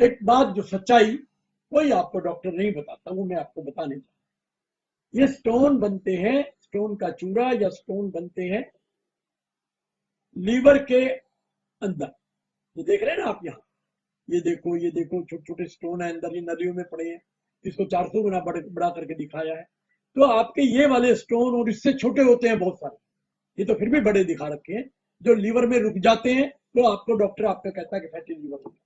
एक बात जो सच्चाई कोई आपको डॉक्टर नहीं बताता, वो मैं आपको बताने चाहता हूं। ये स्टोन बनते हैं, स्टोन का चूरा या स्टोन बनते हैं लीवर के अंदर। ये देख रहे हैं ना आप यहाँ, ये देखो छोटे छोटे स्टोन है अंदर, ये नलियों में पड़े हैं। इसको 400 गुना बड़ा करके दिखाया है। तो आपके ये वाले स्टोन और इससे छोटे होते हैं बहुत सारे, ये तो फिर भी बड़े दिखा रखे हैं। जो लीवर में रुक जाते हैं तो आपको डॉक्टर आपका कहता है कि फैटी लीवर हो गया।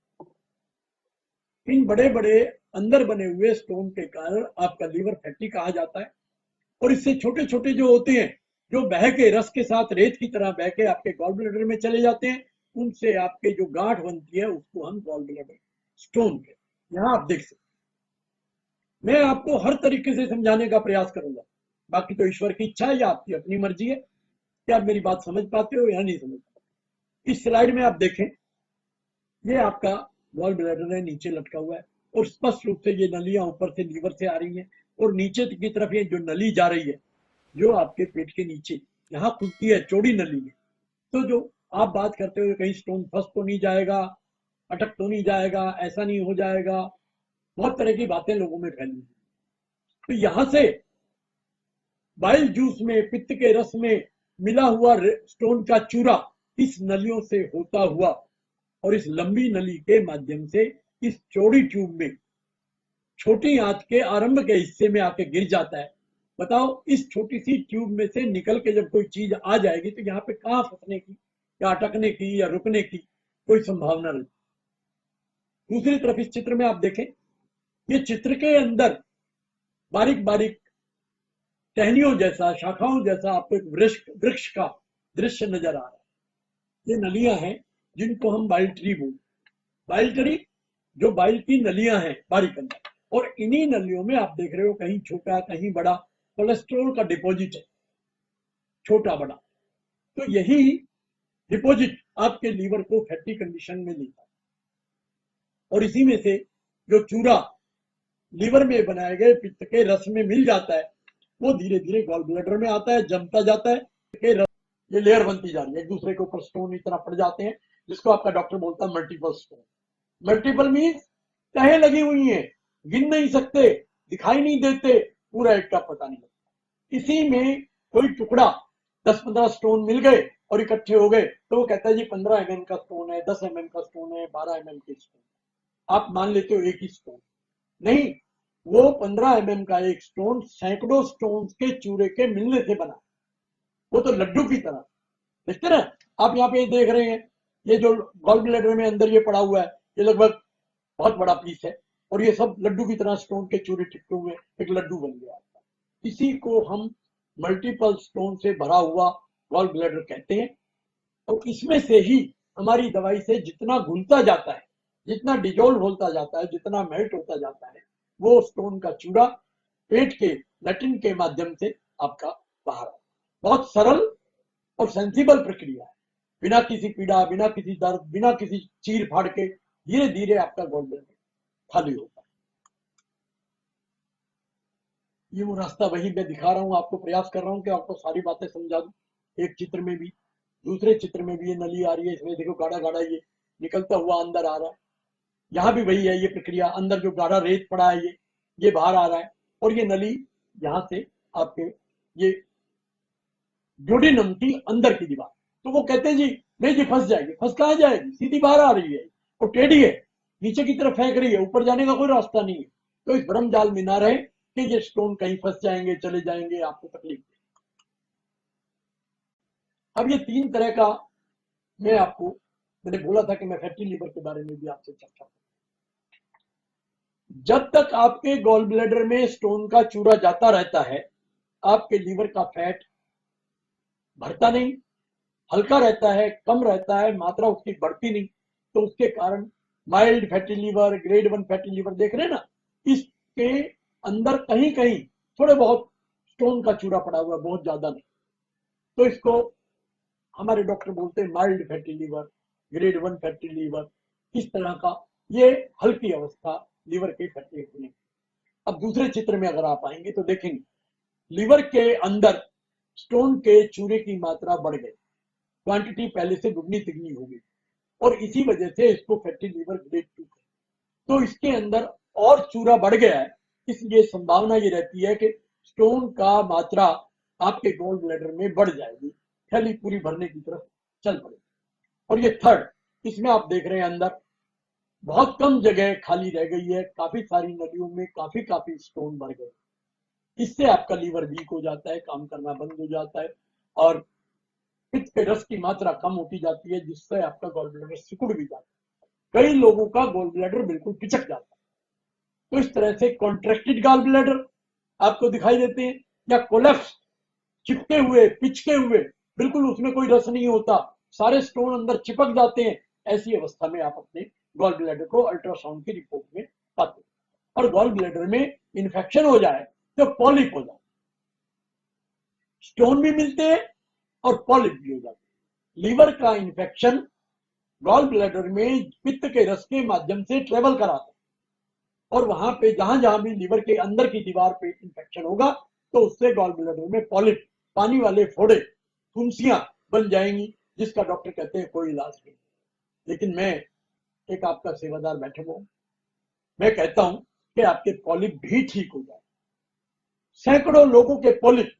इन बड़े बड़े अंदर बने हुए स्टोन के कारण आपका लीवर फैटी कहा जाता है। और इससे छोटे छोटे जो होते हैं, जो बह के रस के साथ रेत की तरह बह के आपके गॉल ब्लैडर में चले जाते हैं, उनसे आपके जो गांठ बनती है उसको हम गॉल ब्लैडर स्टोन के, यहाँ आप देख सकते हैं। मैं आपको हर तरीके से समझाने का प्रयास करूंगा, बाकी तो ईश्वर की इच्छा है या आपकी अपनी मर्जी है कि आप मेरी बात समझ पाते हो या नहीं समझ पाते। इस स्लाइड में आप देखें, ये आपका गॉल ब्लैडर है, नीचे लटका हुआ है और स्पष्ट रूप से ये नलियां ऊपर से लीवर से आ रही हैं और नीचे की तरफ ये जो नली जा रही है, जो आपके पेट के नीचे यहाँ खुलती है चौड़ी नली में। तो जो आप बात करते हो कहीं स्टोन फंस तो नहीं जाएगा, अटक तो नहीं जाएगा, ऐसा नहीं हो जाएगा, बहुत तरह की बातें लोगों में फैली। तो यहां से बाइल जूस में, पित्त के रस में मिला हुआ स्टोन का चूरा इस नलियों से होता हुआ और इस लंबी नली के माध्यम से इस चौड़ी ट्यूब में छोटी आंत के आरंभ के हिस्से में आके गिर जाता है। बताओ, इस छोटी सी ट्यूब में से निकल के जब कोई चीज आ जाएगी तो यहाँ पे कहाँ फंसने की या अटकने की या रुकने की कोई संभावना नहीं। दूसरी तरफ इस चित्र में आप देखें, ये चित्र के अंदर बारीक बारीक टहनियों जैसा, शाखाओं जैसा आपको एक वृक्ष का दृश्य नजर आ रहा है। ये नलियां हैं जिनको हम बाइल ट्री बोलते हैं। बाइल ट्री जो बाइल की नलियां हैं बारीक अंदर, और इन्हीं नलियों में आप देख रहे हो कहीं छोटा कहीं बड़ा कोलेस्ट्रॉल का डिपॉजिट है, छोटा बड़ा। तो यही डिपॉजिट आपके लीवर को फैटी कंडीशन में लेता है और इसी में से जो चूरा लीवर में बनाए गए पित्त के रस में मिल जाता है वो धीरे धीरे गॉल ब्लैडर में आता है, जमता जाता है, ये लेयर बनती जा रही है, एक दूसरे के ऊपर स्टोन इतना पड़ जाते हैं जिसको आपका डॉक्टर बोलता है मल्टीपल स्टोन। मल्टीपल मीन्स तहें लगी हुई हैं, गिन नहीं सकते, दिखाई नहीं देते, पूरा एक का पता नहीं लगता। इसी में कोई टुकड़ा 10-15 स्टोन मिल गए और इकट्ठे हो गए तो वो कहता है जी 15 mm का स्टोन है, 10 mm का स्टोन है, 12 mm के स्टोन। आप मान लेते हो एक ही स्टोन नहीं, वो 15 mm का एक स्टोन सैकड़ों स्टोन के चूरे के मिलने से बना, वो तो लड्डू की तरह। देखते ना आप यहाँ पे देख रहे हैं, ये जो गॉल ब्लैडर में अंदर ये पड़ा हुआ है, ये लगभग बहुत बड़ा पीस है और ये सब लड्डू की तरह स्टोन के चूरे टिकटे हुए एक लड्डू बन गया। इसी को हम मल्टीपल स्टोन से भरा हुआ गॉल ब्लैडर कहते हैं। और इसमें से ही हमारी दवाई से जितना घुलता जाता है, जितना डिजोल्व होता जाता है, जितना मेल्ट होता जाता है, वो स्टोन का चूरा पेट के लैट्रिन के माध्यम से आपका बाहर आता है। बहुत सरल और सेंसिबल प्रक्रिया है, बिना किसी पीड़ा, बिना किसी दर्द, बिना किसी चीर फाड़ के धीरे धीरे आपका गॉल ब्लैडर खाली होता है। ये वो रास्ता वही मैं दिखा रहा हूँ आपको, प्रयास कर रहा हूँ कि आपको सारी बातें समझा दूं। एक चित्र में भी, दूसरे चित्र में भी ये नली आ रही है, इसमें देखो गाढ़ा गाढ़ा ये निकलता हुआ अंदर आ रहा है। यहाँ भी वही है ये प्रक्रिया, अंदर जो गाढ़ा रेत पड़ा है ये बाहर आ रहा है और ये नली यहाँ से आपके ये ड्यूडेनम की अंदर की दीवार। तो वो कहते हैं जी नहीं जी फंस जाएगी, फंस कहाँ जाएगी, सीधी बाहर आ रही है और टेढ़ी है, नीचे की तरफ फेंक रही है, ऊपर जाने का कोई रास्ता नहीं है। तो इस भ्रम जाल में ना रहे कि ये स्टोन कहीं फंस जाएंगे, चले जाएंगे, आपको तकलीफ। अब ये 3 तरह का मैंने बोला था कि मैं फैटी लीवर के बारे में भी आपसे चर्चा करूं। जब तक आपके गॉल ब्लैडर में स्टोन का चूरा जाता रहता है, आपके लीवर का फैट बढ़ता नहीं, हल्का रहता है, कम रहता है, मात्रा उसकी बढ़ती नहीं। तो उसके कारण mild fatty liver, grade 1 fatty liver देख रहे हैं ना, इसके अंदर कहीं कहीं थोड़े बहुत स्टोन का चूरा पड़ा हुआ है, बहुत ज्यादा नहीं। तो इसको हमारे डॉक्टर बोलते हैं mild fatty liver, grade 1 fatty liver, इस तरह का ये हल्की अवस्था लीवर के फैटी होने। अब दूसरे चित्र में अगर आप आएंगे तो देखेंगे लीवर के अंदर स्टोन के चूरे की मात्रा बढ़ गई, क्वांटिटी पहले से दुगनी तिगनी हो गई और इसी वजह से इसको फैटी लीवर ग्रेड 2 तो इसके अंदर और चूरा बढ़ गया है, इसलिए संभावना ये रहती है कि स्टोन का मात्रा आपके गोल ब्लैडर में बढ़ जाएगी, थैली पूरी भरने की तरफ चल पड़ेगी। और ये थर्ड, इसमें आप देख रहे हैं अंदर बहुत कम जगह खाली रह गई है, काफी सारी नलियों में काफी स्टोन भर गए। इससे आपका लीवर वीक हो जाता है, काम करना बंद हो जाता है और पित्त के रस की मात्रा कम होती जाती है, जिससे आपका गॉल ब्लैडर सिकुड़ भी जाता है। कई लोगों का गॉल ब्लैडर बिल्कुल पिचक जाता है। तो इस तरह से कॉन्ट्रैक्टेड गॉल ब्लैडर आपको दिखाई देते हैं, या कोलैप्स, चिपके हुए, पिचके हुए, बिल्कुल उसमें कोई रस नहीं होता, सारे स्टोन अंदर चिपक जाते हैं। ऐसी अवस्था में आप अपने गॉल ब्लैडर को अल्ट्रासाउंड की रिपोर्ट में पाते हैं। और गॉल ब्लैडर में इन्फेक्शन हो जाए तो पॉलिप हो जाए, स्टोन भी मिलते हैं और पॉलिप भी हो जाते हैं। लीवर का इन्फेक्शन गॉल ब्लैडर में पित्त के रस के माध्यम से ट्रेवल कराता है, और वहां पे जहां जहां भी लीवर के अंदर की दीवार पे इन्फेक्शन होगा तो उससे गॉल ब्लैडर में पॉलिप, पानी वाले फोड़े, फुंसियां बन जाएंगी, जिसका डॉक्टर कहते हैं कोई इलाज नहीं। लेकिन मैं एक आपका सेवादार बैठा हुआ हूं, मैं कहता हूं कि आपके पॉलिप भी ठीक हो जाए। सैकड़ों लोगों के पॉलिप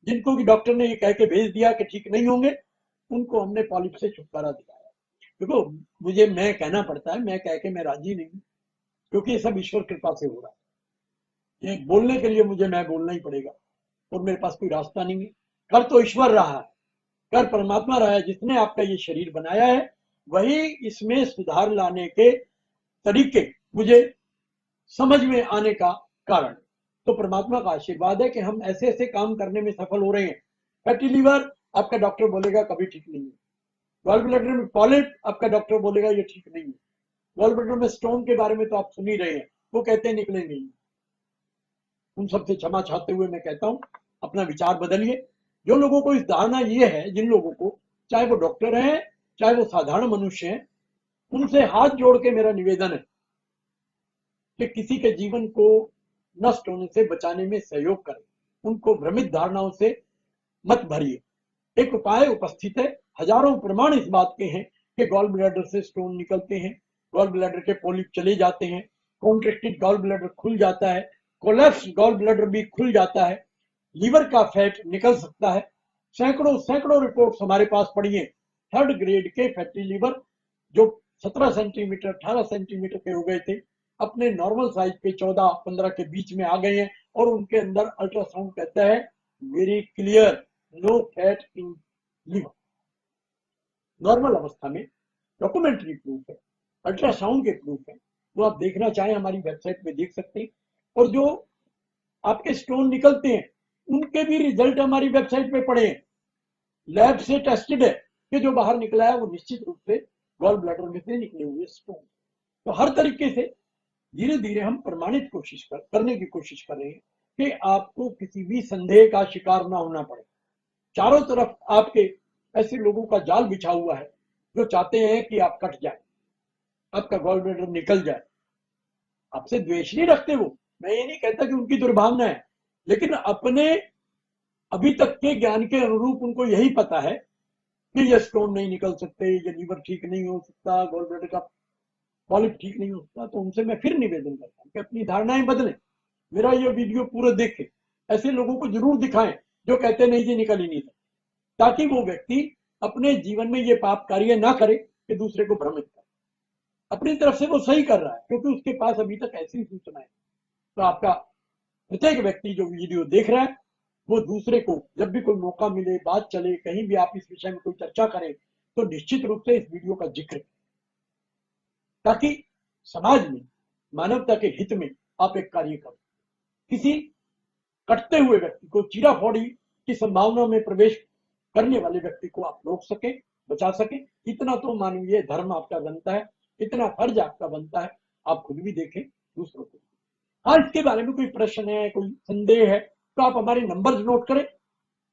जिनको कि डॉक्टर ने ये कह के भेज दिया कि ठीक नहीं होंगे, उनको हमने पॉलिप से छुटकारा दिलाया। देखो, मुझे मैं कहना पड़ता है, मैं कह के मैं राजी नहीं हूं, क्योंकि ये सब ईश्वर कृपा से हो रहा है। ये बोलने के लिए मुझे मैं बोलना ही पड़ेगा, और मेरे पास कोई रास्ता नहीं है। कर तो ईश्वर रहा है, कर परमात्मा रहा है, जिसने आपका ये शरीर बनाया है, वही इसमें सुधार लाने के तरीके मुझे समझ में आने का कारण। तो परमात्मा का आशीर्वाद है कि हम ऐसे ऐसे काम करने में सफल हो रहे हैं। फैटी लीवर आपका डॉक्टर बोलेगा कभी ठीक नहीं है, गॉल ब्लैडर में पॉलिप आपका डॉक्टर बोलेगा ये ठीक नहीं है, गॉल ब्लैडर में स्टोन के बारे में तो आप सुन ही रहे हैं, वो कहते हैं निकलेंगे ही। उन सबसे क्षमा चाहते हुए मैं कहता हूं, अपना विचार बदलिए। जो लोगों को इस धारणा ये है, जिन लोगों को, चाहे वो डॉक्टर हैं चाहे वो साधारण मनुष्य हैं, उनसे हाथ जोड़ के मेरा निवेदन है कि किसी के जीवन को नष्ट होने से बचाने में सहयोग करें, उनको भ्रमित धारणाओं से मत भरिए। एक उपाय उपस्थित है, हजारों प्रमाण इस बात के हैं कि गॉल ब्लैडर से स्टोन निकलते हैं, गॉल ब्लैडर के पॉलिप चले जाते हैं, कॉन्ट्रैक्टेड गॉल ब्लैडर खुल जाता है, कोलैप्स गॉल ब्लैडर भी खुल जाता है, लीवर का फैट निकल सकता है। सैकड़ों सैकड़ों रिपोर्ट्स हमारे पास पड़ी है, थर्ड ग्रेड के फैटी लीवर जो 17 सेंटीमीटर 18 सेंटीमीटर के हो गए थे, अपने नॉर्मल साइज पे 14-15 के बीच में आ गए हैं, और उनके अंदर अल्ट्रासाउंड कहता है very clear, no fat in liver. Normal अवस्था में डॉक्यूमेंट्री प्रूफ है, अल्ट्रासाउंड के प्रूफ है, वो आप देखना चाहें हमारी वेबसाइट पे देख सकते हैं। और जो आपके स्टोन निकलते हैं उनके भी रिजल्ट हमारी वेबसाइट पे पड़े हैं, लैब से टेस्टेड है कि जो बाहर निकला है वो निश्चित रूप से गॉल ब्लैडर में से निकले हुए स्टोन। तो हर तरीके से धीरे धीरे हम प्रमाणित करने की कोशिश कर रहे हैं कि आपको किसी भी संदेह का शिकार ना होना पड़े। चारों तरफ आपके ऐसे लोगों का जाल बिछा हुआ है जो चाहते हैं कि आप कट जाए, आपका गॉल ब्लैडर निकल जाए। आपसे द्वेष नहीं रखते वो, मैं ये नहीं कहता कि उनकी दुर्भावना है, लेकिन अपने अभी तक के ज्ञान के अनुरूप उनको यही पता है कि ये स्टोन नहीं निकल सकते, ये लीवर ठीक नहीं हो सकता, गॉल ब्लैडर का पॉलिप ठीक नहीं हो सकता। तो उनसे मैं फिर निवेदन करता हूँ कि अपनी धारणाएं बदलें, मेरा ये वीडियो पूरा देखें, ऐसे लोगों को जरूर दिखाएं जो कहते नहीं जी निकल ही नहीं सकता, ताकि वो व्यक्ति अपने जीवन में ये पाप कार्य ना करे कि दूसरे को भ्रमित करे। अपनी तरफ से वो सही कर रहा है, क्योंकि उसके पास अभी तक ऐसी सूचना है। तो आपका प्रत्येक व्यक्ति जो वीडियो देख रहा है, वो दूसरे को जब भी कोई मौका मिले, बात चले, कहीं भी आप इस विषय में कोई चर्चा करें, तो निश्चित रूप से इस वीडियो का जिक्र, ताकि समाज में मानवता के हित में आप एक कार्य करें, किसी कटते हुए व्यक्ति को, चीरा फोड़ी की संभावना में प्रवेश करने वाले व्यक्ति को आप रोक सके, बचा सके। इतना तो मानवीय धर्म आपका बनता है, इतना फर्ज आपका बनता है, आप खुद भी देखें, दूसरों को। हाँ, इसके बारे में कोई प्रश्न है, कोई संदेह है, तो आप हमारे नंबर नोट करें,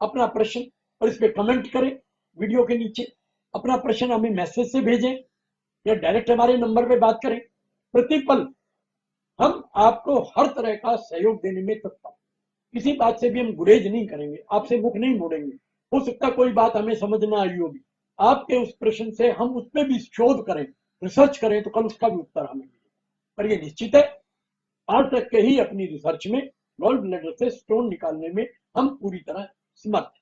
अपना प्रश्न, और इस पे कमेंट करें वीडियो के नीचे। अपना प्रश्न हमें मैसेज से भेजें या डायरेक्ट हमारे नंबर पे बात करें। प्रतिपल हम आपको हर तरह का सहयोग देने में तत्पर, किसी बात से भी हम गुरेज नहीं करेंगे, आपसे मुख नहीं मोड़ेंगे। हो सकता कोई बात हमें समझ ना आई होगी, आपके उस प्रश्न से हम उस पर भी शोध करें, रिसर्च करें, तो कल उसका भी उत्तर हमें मिले। पर ये निश्चित है, आज तक के ही अपनी रिसर्च में गॉल ब्लैडर से स्टोन निकालने में हम पूरी तरह समर्थ हैं।